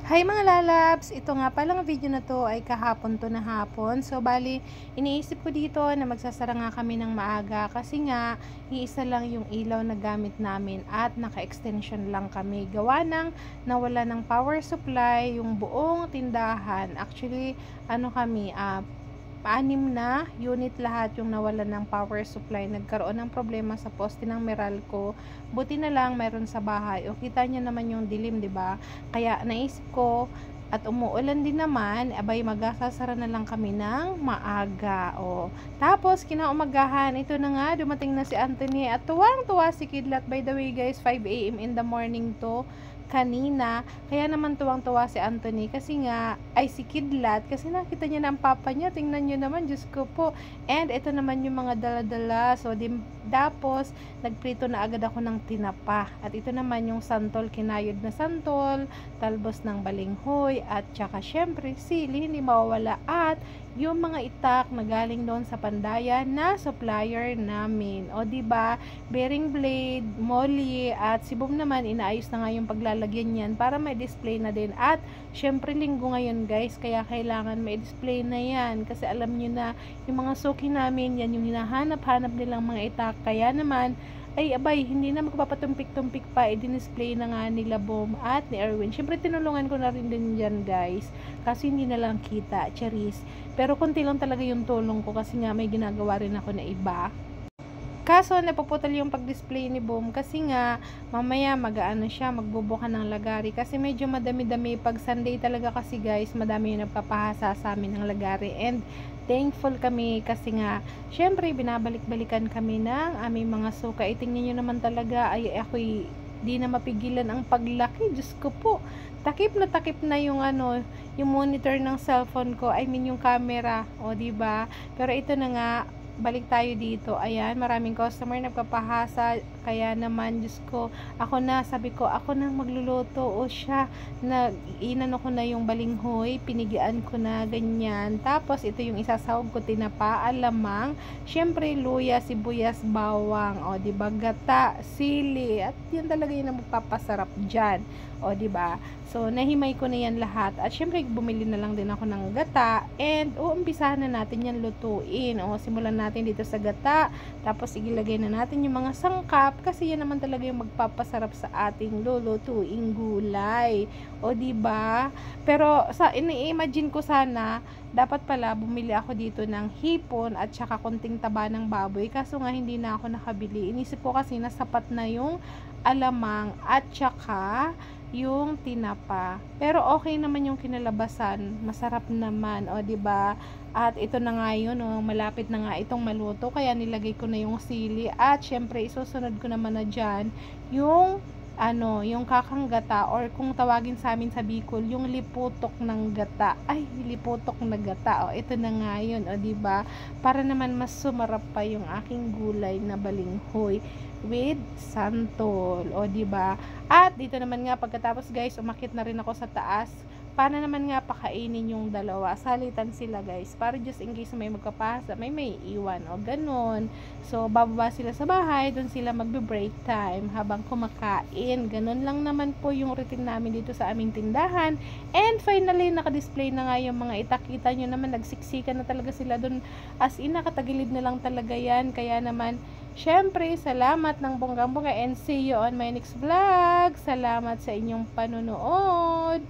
Hi mga lalabs! Ito nga palang video na to ay kahapon to na hapon. So bali, iniisip ko dito na magsasara nga kami ng maaga kasi nga iisa lang yung ilaw na gamit namin at naka-extension lang kami. Gawa ng nawala ng power supply yung buong tindahan. Actually, ano kami, anim na unit lahat yung nawalan ng power supply. Nagkaroon ng problema sa poste ng Meralco. Buti na lang meron sa bahay. O kita niyo naman yung dilim, 'di ba? Kaya naisip ko at umuulan din naman, abay magsasara na lang kami ng maaga. O, tapos kinaumagahan, ito na nga dumating na si Anthony at tuwang-tuwa si Kidlat. By the way guys, 5 AM in the morning to kanina, kaya naman tuwang-tuwa si Anthony kasi nga, ay si Kidlat, kasi nakita niya ng papa niya, tingnan niyo naman, Diyos ko po. And ito naman yung mga dala-dala, so tapos nagprito na agad ako ng tinapa, at ito naman yung santol, kinayod na santol, talbos ng balinghoy, at saka syempre sili, hindi mawawala, at yung mga itak na galing doon sa Pandayan na supplier namin. O diba, bearing blade, molly, at si Boom naman inaayos na nga yung paglalagyan niyan para may display na din. At syempre linggo ngayon guys, kaya kailangan may display na yan kasi alam niyo na yung mga suki namin, yan yung hinahanap-hanap nilang mga itak. Kaya naman ay abay, hindi na magpapatumpik-tumpik pa, i-display na nga nila Boom at ni Erwin. Syempre tinulungan ko na rin din dyan guys, kasi hindi na lang kita, charis. Pero konti lang talaga yung tulong ko kasi nga may ginagawa rin ako na iba. Kaso napuputol yung pag-display ni Boom kasi nga mamaya mag-aano siya, magbubuka ng lagari kasi medyo madami-dami pag Sunday talaga kasi guys, madami yung nagpapahasa sa amin ng lagari. And thankful kami kasi nga syempre binabalik-balikan kami ng aming mga suka. Tingnan nyo naman talaga, ay ako'y di na mapigilan ang paglaki, Diyos ko po. Takip na yung ano, yung monitor ng cellphone ko, I mean yung camera, o diba? Pero ito na nga, balik tayo dito. Ayan, maraming customer nagpapahasa, kaya naman Diyos ko, sabi ko ako na magluluto. O siya, inano ko na yung balinghoy, pinigian ko na ganyan, tapos ito yung isasahog ko, tinapa, alamang, syempre luya, sibuyas, bawang, o diba, gata, sili, at yan talaga yung magpapasarap dyan, o diba. So nahimay ko na yan lahat, at syempre bumili na lang din ako ng gata, and umpisahan na natin yan lutuin. O simulan natin dito sa gata, tapos ilagay na natin yung mga sangkap kasi yan naman talaga yung magpapasarap sa ating lulutuing gulay, o diba. Pero sa ini-imagine ko sana dapat pala bumili ako dito ng hipon at saka konting taba ng baboy, kaso nga hindi na ako nakabili. Inisip ko kasi na sapat na yung alamang at saka yung tinapa. Pero okay naman yung kinalabasan, masarap naman, o diba. At ito na nga yun, malapit na nga itong maluto, kaya nilagay ko na yung sili, at syempre isusunod ko naman na dyan yung yung kakang gata, or kung tawagin sa amin sa Bicol, yung liputok ng gata. Ay, liputok na gata. O ito na nga yun, o diba, para naman mas sumarap pa yung aking gulay na balinghoy with santol, o diba. At dito naman nga pagkatapos guys, umakyat na rin ako sa taas para naman nga pakainin yung dalawa. Salitan sila guys, para just in case may magkapasa, may iwan, o ganun. So bababa sila sa bahay, dun sila magbe-break time habang kumakain. Ganun lang naman po yung routine namin dito sa aming tindahan. And finally, naka-display na nga yung mga itakita nyo naman, nagsiksikan na talaga sila dun, as in nakatagilid na lang talaga yan. Kaya naman syempre, salamat ng bonggang-bongga, and see you on my next vlog. Salamat sa inyong panonood.